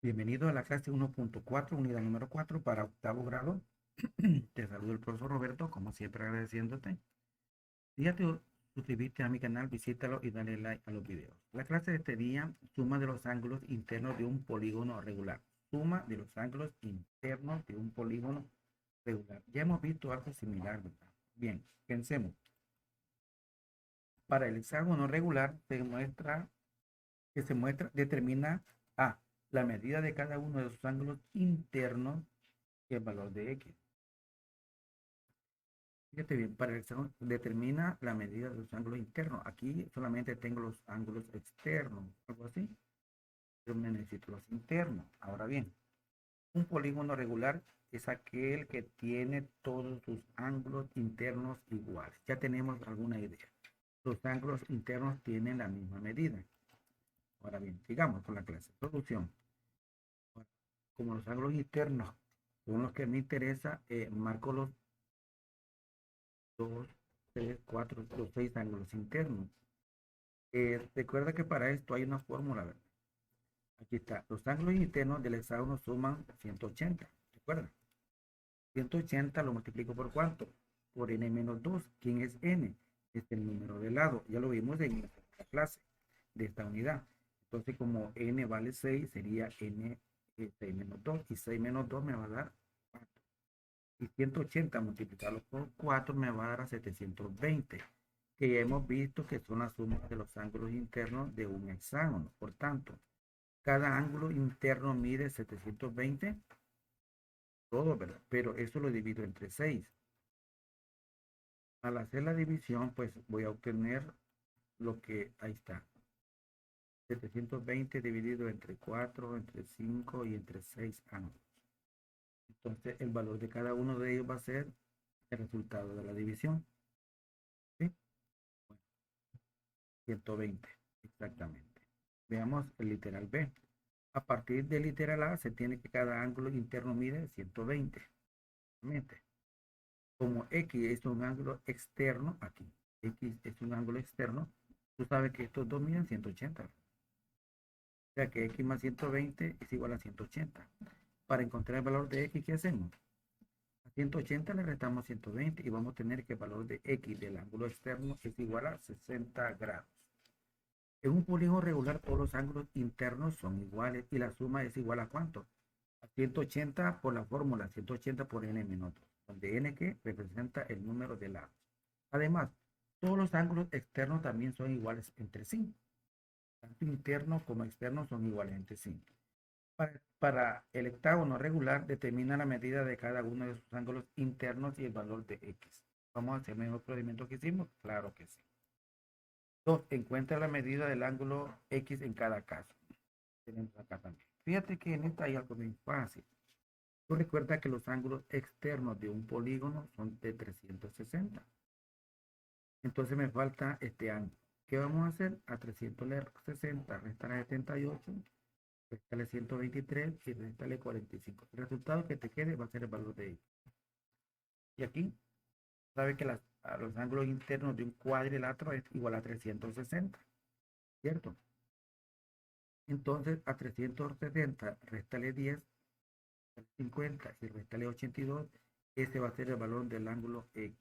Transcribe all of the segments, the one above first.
Bienvenido a la clase 1.4, unidad número 4 para octavo grado. Te saludo el profesor Roberto, como siempre agradeciéndote. Si ya te suscribiste a mi canal, visítalo y dale like a los videos. La clase de este día, suma de los ángulos internos de un polígono regular. Suma de los ángulos internos de un polígono regular. Ya hemos visto algo similar, ¿verdad? Bien, pensemos. Para el hexágono regular determina A, la medida de cada uno de sus ángulos internos y el valor de X. Fíjate bien, para el hexágono determina la medida de los ángulos internos. Aquí solamente tengo los ángulos externos, algo así. Yo me necesito los internos. Ahora bien, un polígono regular es aquel que tiene todos sus ángulos internos iguales. Ya tenemos alguna idea. Los ángulos internos tienen la misma medida. Ahora bien, sigamos con la clase. Solución. Como los ángulos internos son los que me interesa, marco los 2, 3, 4, los 6 ángulos internos. Recuerda que para esto hay una fórmula, ¿verdad? Aquí está. Los ángulos internos del hexágono suman 180. ¿Recuerda? 180 lo multiplico por ¿cuánto? Por n menos 2. ¿Quién es n? Es el número de lado. Ya lo vimos en la clase de esta unidad. Entonces, como n vale 6, sería n 6 menos 2. Y 6 menos 2 me va a dar 4. Y 180 multiplicado por 4 me va a dar a 720, que ya hemos visto que son las sumas de los ángulos internos de un hexágono. Por tanto, cada ángulo interno mide 720, todo, ¿verdad? Pero eso lo divido entre 6. Al hacer la división, pues voy a obtener lo que ahí está. 720 dividido entre 4, entre 5 y entre 6 ángulos. Entonces, el valor de cada uno de ellos va a ser el resultado de la división. ¿Sí? Bueno, 120, exactamente. Veamos el literal B. A partir del literal A se tiene que cada ángulo interno mide 120. Como X es un ángulo externo, aquí, X es un ángulo externo, tú sabes que estos dos miden 180. O sea que X más 120 es igual a 180. Para encontrar el valor de X, ¿qué hacemos? A 180 le restamos 120 y vamos a tener que el valor de X del ángulo externo es igual a 60 grados. En un polígono regular todos los ángulos internos son iguales y la suma es igual a ¿cuánto? A 180 por la fórmula 180 por n menos 2, donde n que representa el número de lados. Además, todos los ángulos externos también son iguales entre sí. Tanto internos como externos son iguales entre sí. Para el hectágono regular, determina la medida de cada uno de sus ángulos internos y el valor de X. ¿Vamos a hacer el mismo procedimiento que hicimos? Claro que sí. 2. Encuentra la medida del ángulo X en cada caso. Tenemos acá también. Fíjate que en esta hay algo bien fácil. Tú recuerda que los ángulos externos de un polígono son de 360. Entonces me falta este ángulo. ¿Qué vamos a hacer? A 360 restarle 78, restarle 123 y restarle 45. El resultado que te quede va a ser el valor de X. Y aquí, sabe que los ángulos internos de un cuadrilátero es igual a 360, ¿cierto? Entonces a 360 réstale 10, 50 y réstale 82. Ese va a ser el valor del ángulo X.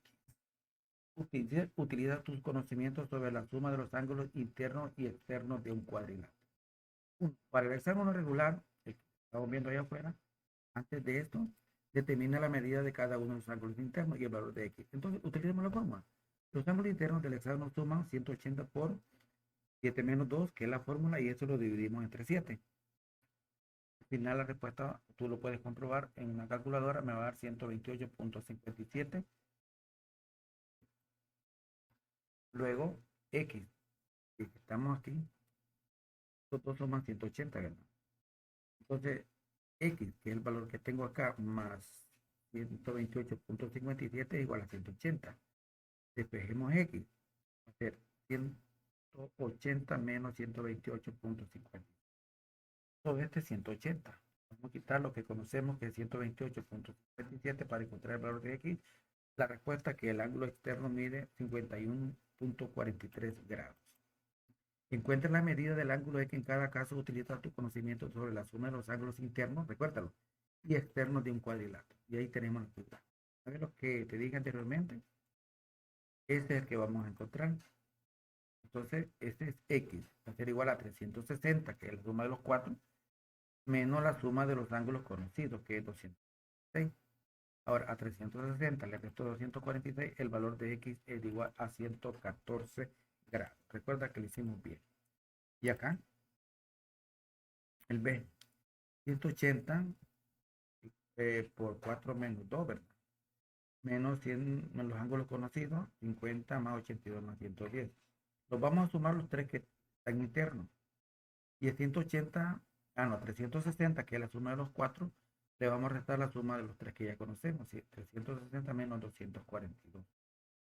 Utiliza tus conocimientos sobre la suma de los ángulos internos y externos de un cuadrilátero. Para el hexágono regular, el que estamos viendo allá afuera, antes de esto, determina la medida de cada uno de los ángulos internos y el valor de X. Entonces, utilicemos la fórmula. Los ángulos internos del hexágono suman 180 por 7 menos 2, que es la fórmula, y eso lo dividimos entre 7. Al final, la respuesta tú lo puedes comprobar en una calculadora, me va a dar 128.57. Luego, X, si estamos aquí, nosotros suman 180, ¿verdad? Entonces, X, que es el valor que tengo acá, más 128.57 es igual a 180. Despejemos X, va a ser 180 menos 128.50. Todo este es 180. Vamos a quitar lo que conocemos que es 128.57 para encontrar el valor de X. La respuesta que el ángulo externo mide 51.43 grados. Encuentra la medida del ángulo X. En cada caso utiliza tu conocimiento sobre la suma de los ángulos internos, recuérdalo, y externos de un cuadrilátero. Y ahí tenemos la figura. ¿Sabes lo que te dije anteriormente? Este es el que vamos a encontrar. Entonces, este es X, va a ser igual a 360, que es la suma de los 4, menos la suma de los ángulos conocidos, que es 206. Ahora, a 360 le resto 246, el valor de X es igual a 114 grados. Recuerda que lo hicimos bien. Y acá, el B, 180 por 4 menos 2, ¿verdad? Menos 100 menos los ángulos conocidos, 50 más 82 más 110. Los vamos a sumar los tres que están internos. Y el 180, no, 360, que es la suma de los 4, le vamos a restar la suma de los tres que ya conocemos. ¿Sí? 360 menos 242.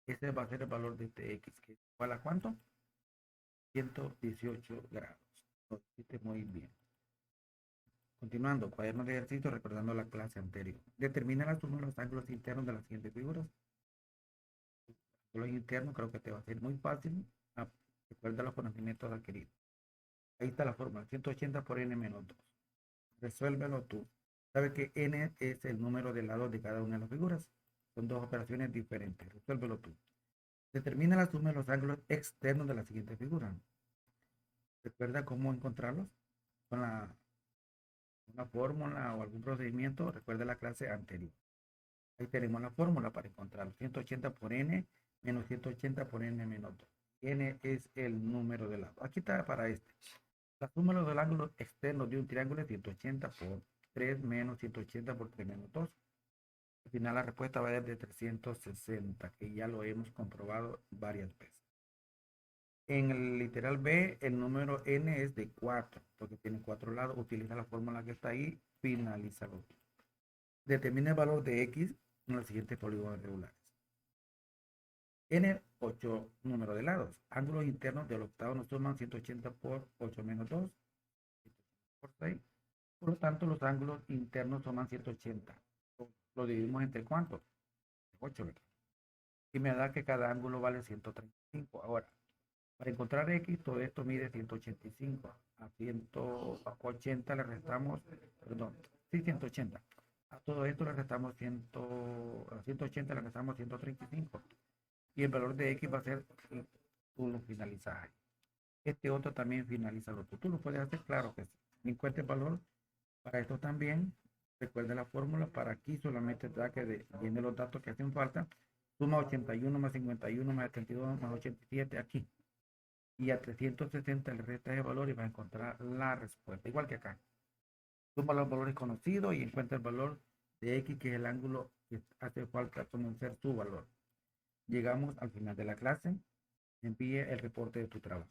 Ese va a ser el valor de este X, que es igual a ¿cuánto? 118 grados. Lo hiciste muy bien. Continuando, cuaderno de ejercicio, recordando la clase anterior. Determina la suma de los ángulos internos de las siguientes figuras. Los internos creo que te va a ser muy fácil. Recuerda los conocimientos adquiridos. Ahí está la fórmula, 180 por n menos 2. Resuélvelo tú. Sabes que n es el número de lados de cada una de las figuras. Son dos operaciones diferentes. Resuélvelo tú. Determina la suma de los ángulos externos de la siguiente figura. ¿Recuerda cómo encontrarlos? Con una fórmula o algún procedimiento. Recuerda la clase anterior. Ahí tenemos la fórmula para encontrarlo. 180 por n menos 180 por n menos 2. N es el número de lados. Aquí está para este. La suma de los ángulos externos de un triángulo es 180 por 3 menos 180 por 3 menos 2. Al final la respuesta va a ser de 360, que ya lo hemos comprobado varias veces. En el literal B, el número n es de 4, porque tiene 4 lados. Utiliza la fórmula que está ahí, finalízalo. Determina el valor de x en los siguientes polígonos regulares. N, 8 número de lados. Ángulos internos del octavo nos suman 180 por 8 menos 2, por 6. Por lo tanto, los ángulos internos suman 180. Lo dividimos entre ¿cuánto? 8, ¿verdad? Y me da que cada ángulo vale 135. Ahora, para encontrar X, todo esto mide 185. A 180 le restamos, perdón, sí, 180. A todo esto le restamos a 180 le restamos 135. Y el valor de X va a ser, tú lo finalizas. Este otro también finaliza lo otro. Tú lo puedes hacer, claro que sí. Encuentra el valor para esto también. Recuerda la fórmula. Para aquí solamente da que viene los datos que hacen falta. Suma 81 más 51 más 72 más 87 aquí. Y a 360 le resta ese valor y va a encontrar la respuesta. Igual que acá. Suma los valores conocidos y encuentra el valor de X, que es el ángulo que hace falta conocer su valor. Llegamos al final de la clase. Envíe el reporte de tu trabajo.